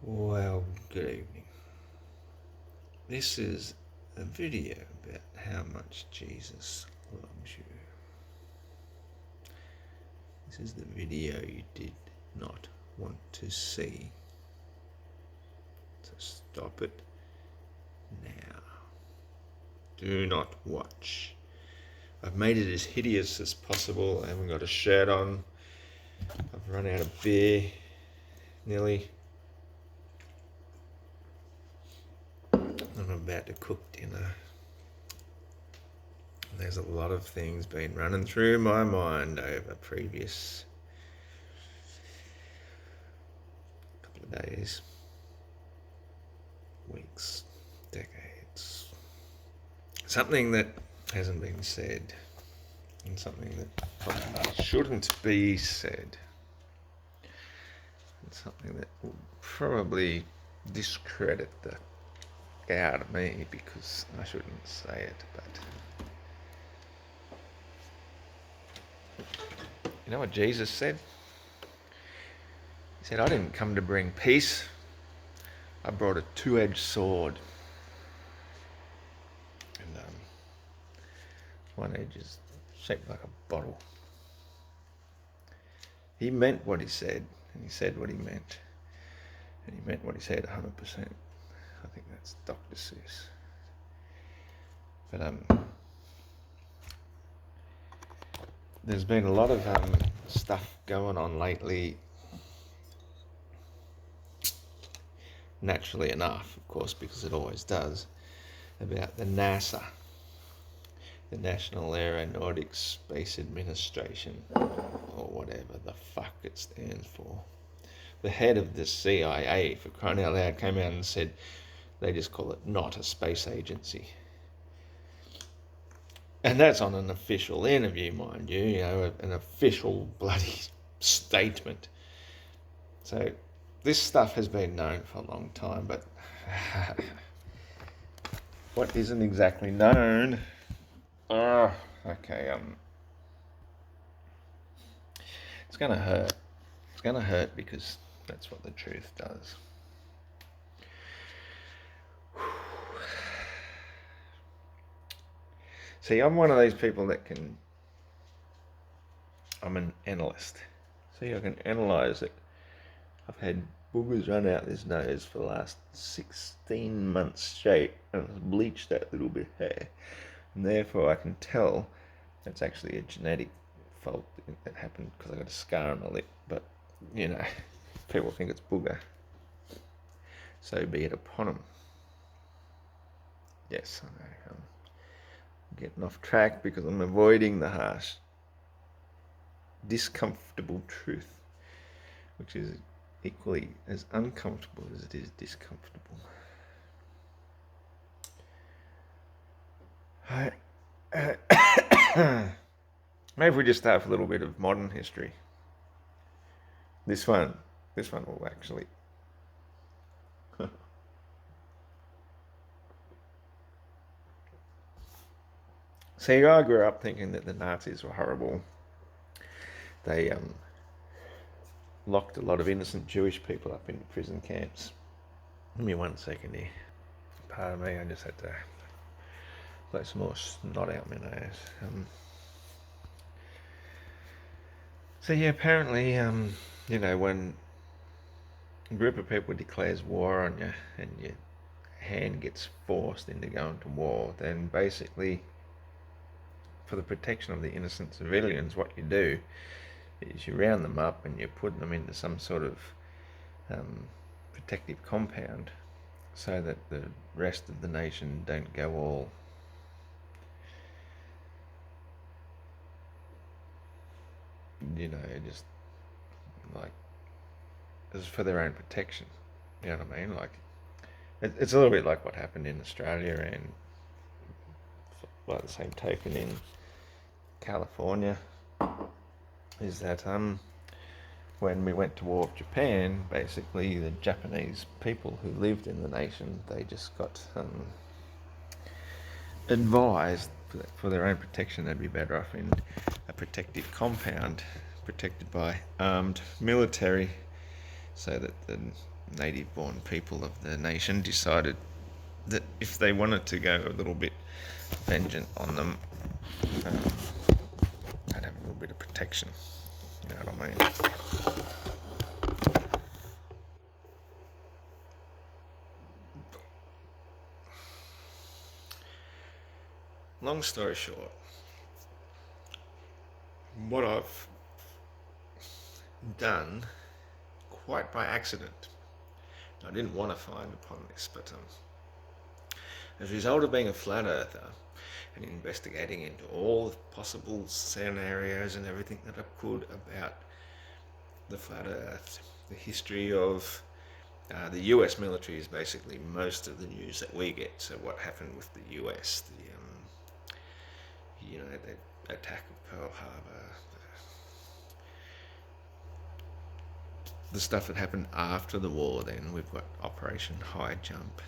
Well, good evening. This is a video about how much Jesus loves you. This is the video you did not want to see. So stop it now. Do not watch. I've made it as hideous as possible. I haven't got a shirt on. I've run out of beer, nearly. I'm about to cook dinner. There's a lot of things been running through my mind over previous couple of days, weeks, decades. Something that hasn't been said and something that probably shouldn't be said. And something that will probably discredit the out of me because I shouldn't say it, but you know what Jesus said? He said, I didn't come to bring peace. I brought a two-edged sword. And one edge is shaped like a bottle. He meant what he said, and he said what he meant. And he meant what he said 100%. I think that's Dr. Seuss. But there's been a lot of stuff going on lately. Naturally enough, of course, because it always does, about the NASA, the National Aeronautics Space Administration, or whatever the fuck it stands for. The head of the CIA, for crying out loud, came out and said they just call it not a space agency. And that's on an official interview, mind you, an official bloody statement. So this stuff has been known for a long time, but what isn't exactly known? Okay, it's gonna hurt. It's gonna hurt because that's what the truth does. See, I'm one of those people that I'm an analyst. See, I can analyse it. I've had boogers run out this nose for the last 16 months straight, and I've bleached that little bit of hair. And therefore I can tell it's actually a genetic fault that happened because I got a scar on the lip. But, people think it's booger. So be it upon them. Yes, I know. Getting off track because I'm avoiding the harsh, discomfortable truth, which is equally as uncomfortable as it is discomfortable. Maybe we just start with a little bit of modern history. This one will actually. See, I grew up thinking that the Nazis were horrible. They locked a lot of innocent Jewish people up in prison camps. Give me 1 second here. Pardon me, I just had to let some more snot out my nose. So yeah, apparently, when a group of people declares war on you and your hand gets forced into going to war, then basically, for the protection of the innocent civilians, what you do is you round them up and you put them into some sort of protective compound so that the rest of the nation don't go all just like as for their own protection. You know what I mean? Like it's a little bit like what happened in Australia and by the same token in California, is that when we went to war with Japan, basically the Japanese people who lived in the nation, they just got advised for their own protection they'd be better off in a protective compound protected by armed military so that the native-born people of the nation decided that if they wanted to go a little bit vengeant on them, um, they'd have a little bit of protection. You know what I mean? Long story short, what I've done quite by accident, I didn't want to find upon this, but as a result of being a flat earther and investigating into all the possible scenarios and everything that I could about the flat earth, the history of the US military is basically most of the news that we get. So what happened with the US, the attack of Pearl Harbor, the stuff that happened after the war. Then we've got Operation High Jump,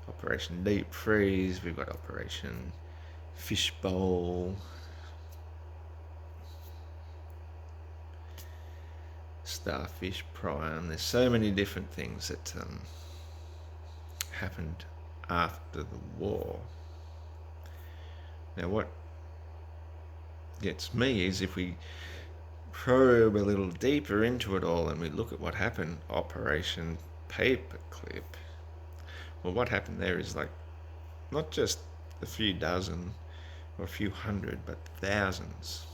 Operation Deep Freeze, we've got Operation Fishbowl, Starfish Prime. There's so many different things that happened after the war. Now what gets me is if we probe a little deeper into it all and we look at what happened, Operation Paperclip. Well, what happened there is like not just a few dozen or a few hundred, but thousands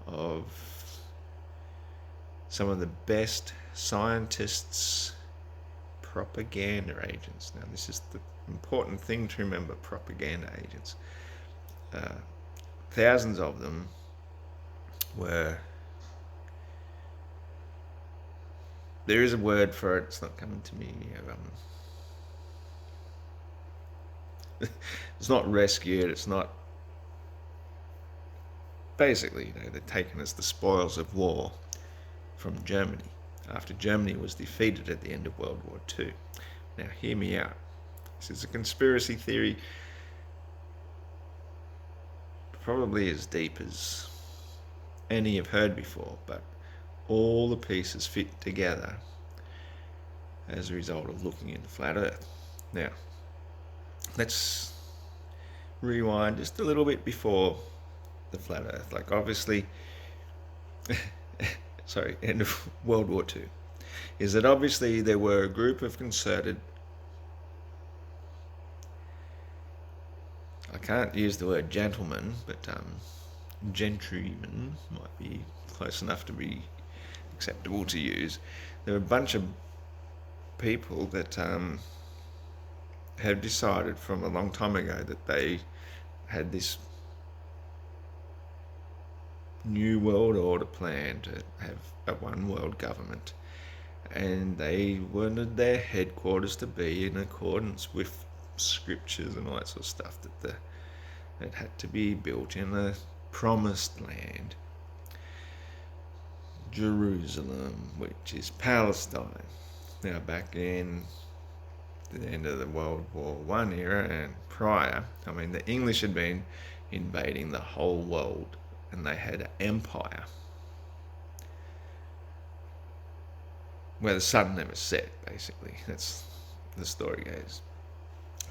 of some of the best scientists, propaganda agents. Now, this is the important thing to remember: propaganda agents. Thousands of them were. There is a word for it. It's not coming to me. It's not rescued. It's not. Basically, they're taken as the spoils of war from Germany after Germany was defeated at the end of World War II. Now, hear me out. This is a conspiracy theory, probably as deep as any I've heard before, but all the pieces fit together as a result of looking into flat Earth. Now, let's rewind just a little bit before the flat Earth. Like, obviously, end of World War II, is that obviously there were a group of concerted, I can't use the word gentlemen, but gentrymen might be close enough to be acceptable to use. There were a bunch of people that had decided from a long time ago that they had this new world order plan to have a one world government, and they wanted their headquarters to be in accordance with scriptures and all that sort of stuff, that it had to be built in the promised land, Jerusalem, which is Palestine. Now, back in the end of the World War I era and prior, I mean, the English had been invading the whole world, and they had an empire where the sun never set, basically. That's the story goes.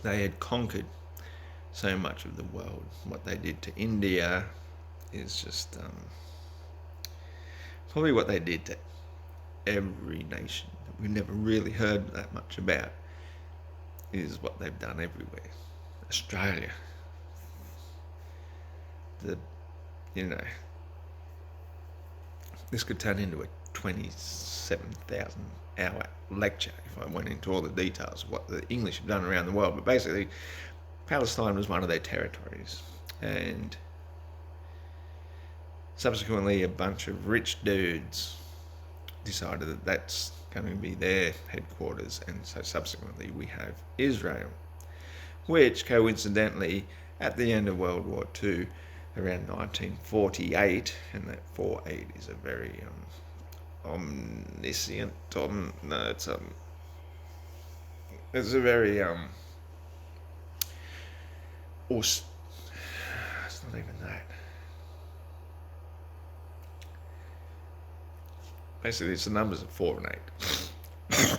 They had conquered so much of the world. What they did to India is just probably what they did to every nation that we never really heard that much about is what they've done everywhere. Australia, this could turn into a 27,000 hour lecture if I went into all the details of what the English have done around the world. But basically, Palestine was one of their territories, and subsequently a bunch of rich dudes decided that that's going to be their headquarters, and so subsequently we have Israel, which coincidentally at the end of World War II, around 1948, and that 48 is a very omniscient, it's a very it's not even that. basically it's the numbers of 4 and 8.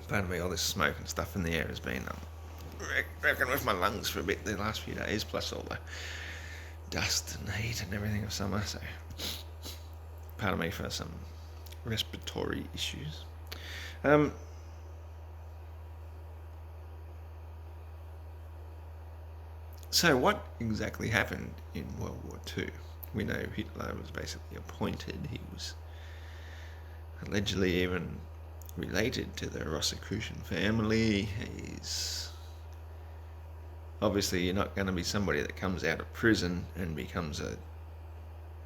Pardon me, all this smoke and stuff in the air has been wrecking with my lungs for a bit the last few days, plus all the dust and heat and everything of summer, so pardon me for some respiratory issues. So what exactly happened in World War II? We know Hitler was basically appointed. He was allegedly even related to the Rosicrucian family. He's obviously, you're not going to be somebody that comes out of prison and becomes a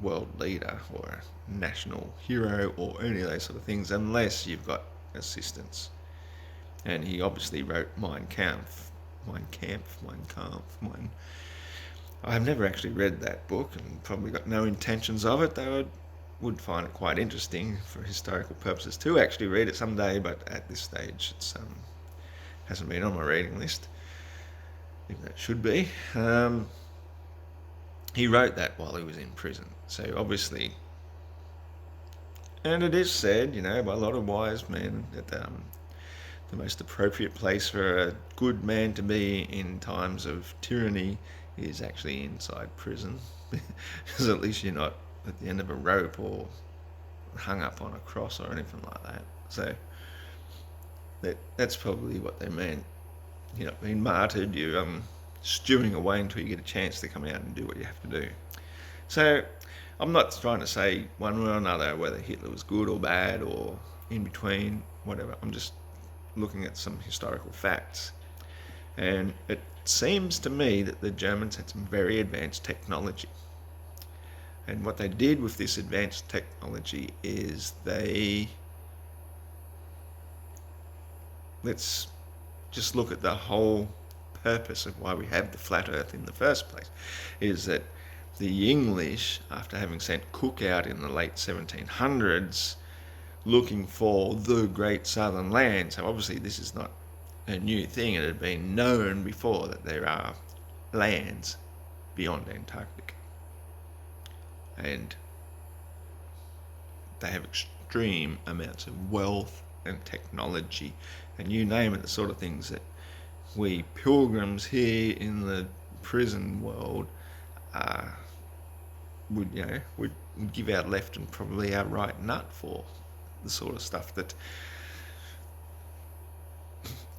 world leader or a national hero or any of those sort of things unless you've got assistance. And he obviously wrote Mein Kampf. I've never actually read that book and probably got no intentions of it, though I would find it quite interesting for historical purposes to actually read it someday, but at this stage it's hasn't been on my reading list. I think that should be. He wrote that while he was in prison, so obviously, and it is said, by a lot of wise men that the most appropriate place for a good man to be in times of tyranny is actually inside prison, because at least you're not at the end of a rope or hung up on a cross or anything like that. So that's probably what they meant. Being martyred, you're stewing away until you get a chance to come out and do what you have to do. So I'm not trying to say one way or another whether Hitler was good or bad or in between, whatever. I'm just looking at some historical facts. And it seems to me that the Germans had some very advanced technology. And what they did with this advanced technology is let's just look at the whole purpose of why we have the flat earth in the first place, is that the English, after having sent Cook out in the late 1700s looking for the great southern land, so obviously this is not a new thing, it had been known before that there are lands beyond Antarctica, and they have extreme amounts of wealth and technology, and you name it, the sort of things that we pilgrims here in the prison world would give our left and probably our right nut for. The sort of stuff that,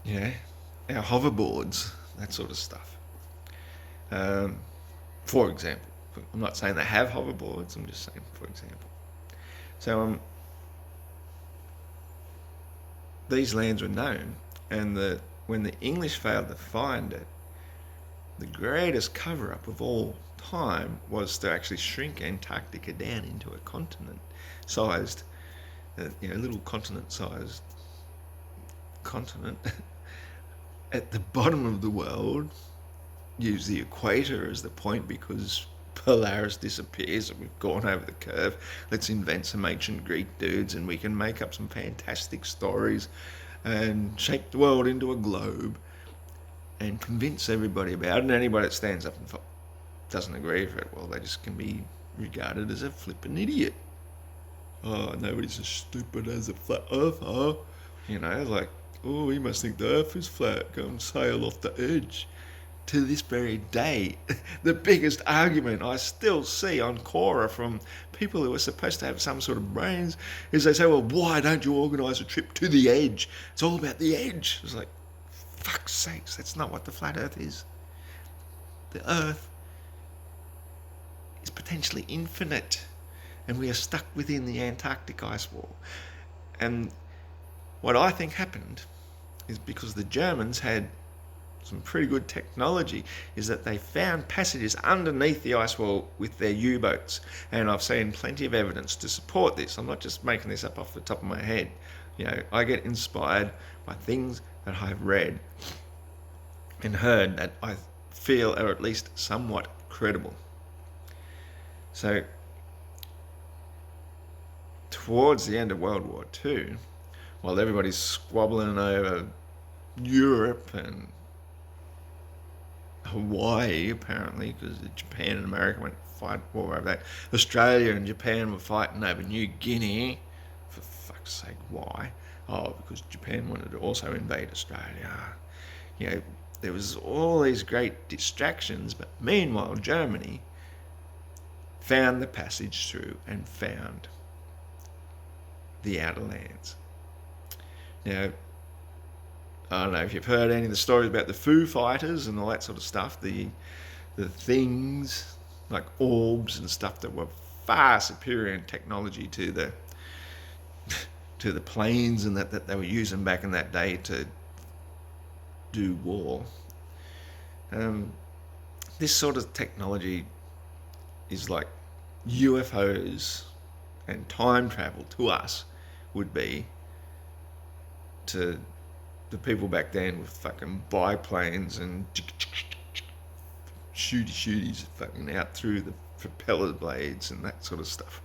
our hoverboards, that sort of stuff. For example, I'm not saying they have hoverboards, I'm just saying for example. So these lands were known, and when the English failed to find it, the greatest cover-up of all time was to actually shrink Antarctica down into a continent-sized, little continent-sized continent at the bottom of the world. Use the equator as the point because Polaris disappears and we've gone over the curve. Let's invent some ancient Greek dudes and we can make up some fantastic stories and shape the world into a globe and convince everybody about it. And anybody that stands up and doesn't agree with it, well, they just can be regarded as a flippin' idiot. Oh, nobody's as stupid as a flat earther. Like, oh, he must think the earth is flat. Go and sail off the edge. To this very day, the biggest argument I still see on Quora from people who are supposed to have some sort of brains is they say, well, why don't you organise a trip to the edge? It's all about the edge. It's like, fuck's sakes, that's not what the flat earth is. The earth is potentially infinite, and we are stuck within the Antarctic ice wall. And what I think happened is because the Germans had some pretty good technology, is that they found passages underneath the ice wall with their U-boats. And I've seen plenty of evidence to support this. I'm not just making this up off the top of my head. I get inspired by things that I've read and heard that I feel are at least somewhat credible. So, towards the end of World War II, while everybody's squabbling over Europe and Hawaii, apparently, because Japan and America went to fight war over that. Australia and Japan were fighting over New Guinea. For fuck's sake, why? Oh, because Japan wanted to also invade Australia. You know, there was all these great distractions, but meanwhile Germany found the passage through and found the outer lands. Now, I don't know if you've heard any of the stories about the Foo Fighters and all that sort of stuff, the things like orbs and stuff that were far superior in technology to the planes and that they were using back in that day to do war. This sort of technology is like UFOs, and time travel to us would be to the people back then with fucking biplanes and shooties fucking out through the propeller blades and that sort of stuff.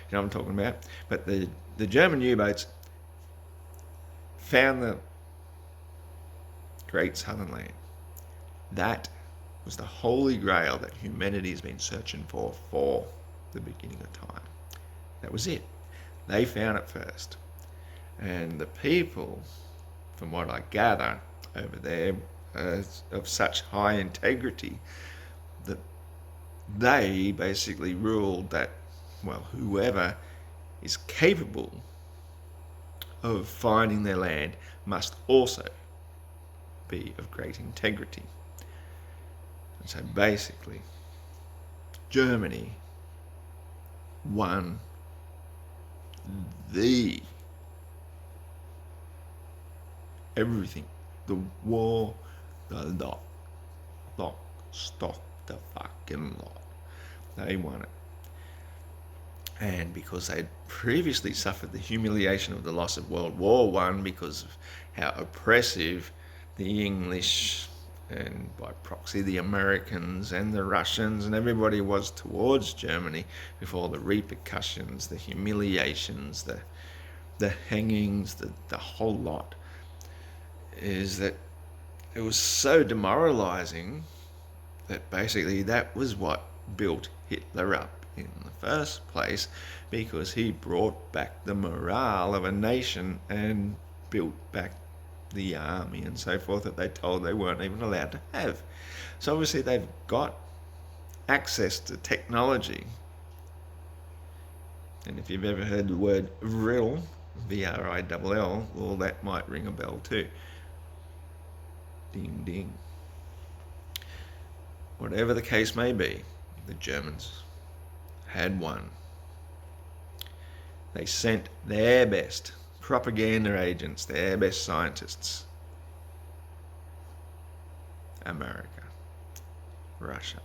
You know what I'm talking about? But the German U-boats found the Great Southern Land. That was the holy grail that humanity has been searching for the beginning of time. That was it. They found it first. And the people, from what I gather over there, of such high integrity that they basically ruled that, well, whoever is capable of finding their land must also be of great integrity. And so basically, Germany won the everything, the war, the lock, stock, the fucking lot. They won it. And because they'd previously suffered the humiliation of the loss of World War One because of how oppressive the English and by proxy the Americans and the Russians and everybody was towards Germany, with all the repercussions, the humiliations, the hangings, the whole lot, is that it was so demoralizing that basically that was what built Hitler up in the first place, because he brought back the morale of a nation and built back the army and so forth that they told they weren't even allowed to have. So obviously they've got access to technology. And if you've ever heard the word vril, V-R-I-L-L, well, that might ring a bell too. Ding, ding. Whatever the case may be, the Germans had won. They sent their best propaganda agents, their best scientists. America, Russia.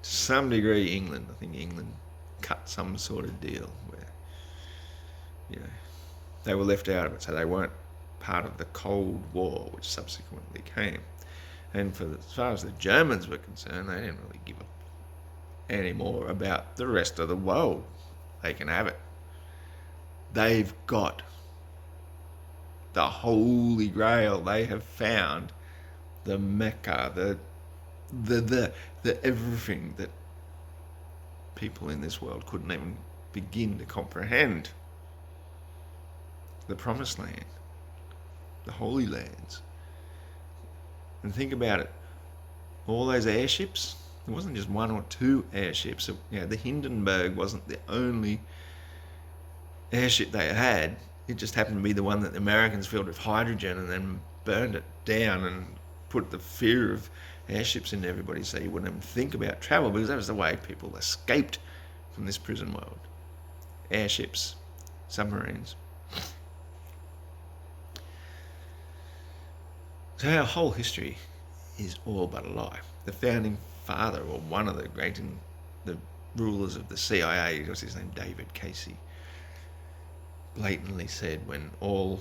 To some degree, England. I think England cut some sort of deal where, you know, they were left out of it, so they weren't part of the Cold War, which subsequently came. And as far as the Germans were concerned, they didn't really give a any more about the rest of the world. They can have it. They've got the Holy Grail. They have found the Mecca, the everything that people in this world couldn't even begin to comprehend. The Promised Land, the Holy Lands. And think about it. All those airships, it wasn't just one or two airships. You know, the Hindenburg wasn't the only airship they had. It just happened to be the one that the Americans filled with hydrogen and then burned it down and put the fear of airships into everybody so you wouldn't even think about travel, because that was the way people escaped from this prison world. Airships, submarines. So our whole history is all but a lie. The founding father, or one of the rulers of the CIA, was his name, David Casey, blatantly said, when all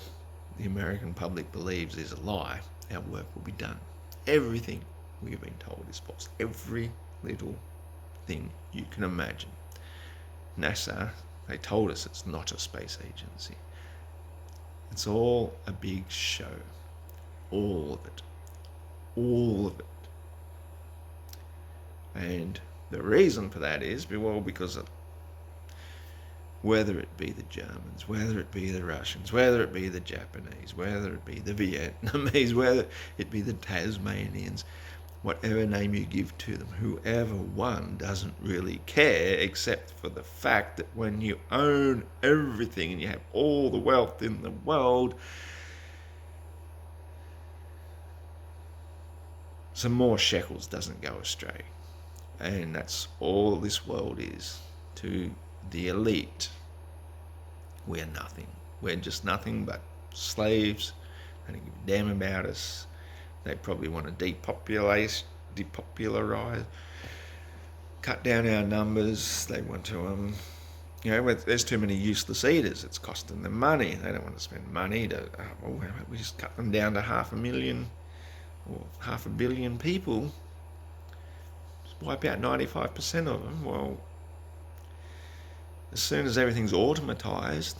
the American public believes is a lie, our work will be done. Everything we have been told is false. Every little thing you can imagine. NASA, they told us it's not a space agency. It's all a big show. All of it. all of it. And the reason for that is, well, because of, whether it be the Germans, whether it be the Russians, whether it be the Japanese, whether it be the Vietnamese, whether it be the Tasmanians, whatever name you give to them, whoever won doesn't really care, except for the fact that when you own everything and you have all the wealth in the world, some more shekels doesn't go astray. And that's all this world is to the elite. We're nothing. We're just nothing but slaves. They don't give a damn about us. They probably want to depopularize, cut down our numbers. They want to, there's too many useless eaters. It's costing them money. They don't want to spend money to, we just cut them down to 500,000 or 500 million people. Just wipe out 95% of them. Well, as soon as everything's automatized,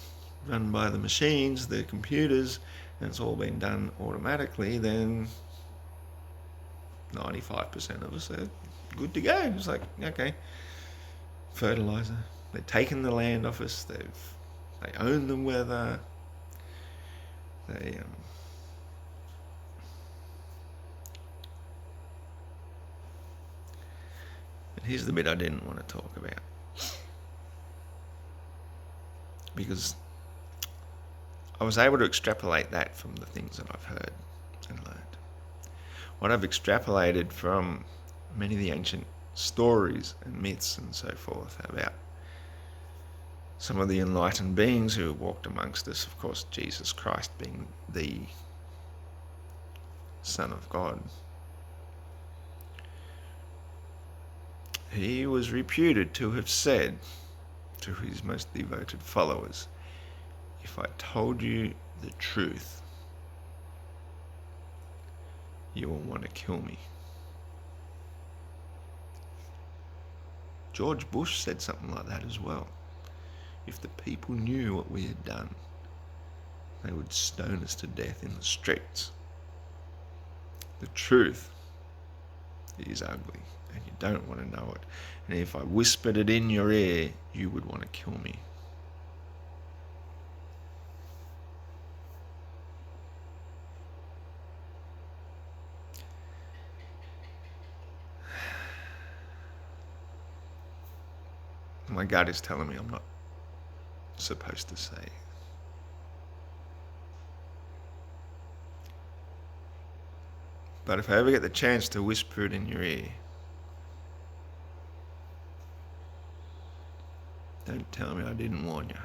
run by the machines, the computers, and it's all been done automatically, then 95% of us are good to go. It's like, okay, fertilizer. They've taken the land off us. They own the weather. And here's the bit I didn't want to talk about, because I was able to extrapolate that from the things that I've heard and learned. What I've extrapolated from many of the ancient stories and myths and so forth about some of the enlightened beings who walked amongst us, of course Jesus Christ being the Son of God. He was reputed to have said to his most devoted followers, if I told you the truth, you will want to kill me. George Bush said something like that as well. If the people knew what we had done, they would stone us to death in the streets. The truth is ugly, and you don't want to know it. And if I whispered it in your ear, you would want to kill me. My gut is telling me I'm not supposed to say it. But if I ever get the chance to whisper it in your ear, don't tell me I didn't warn you.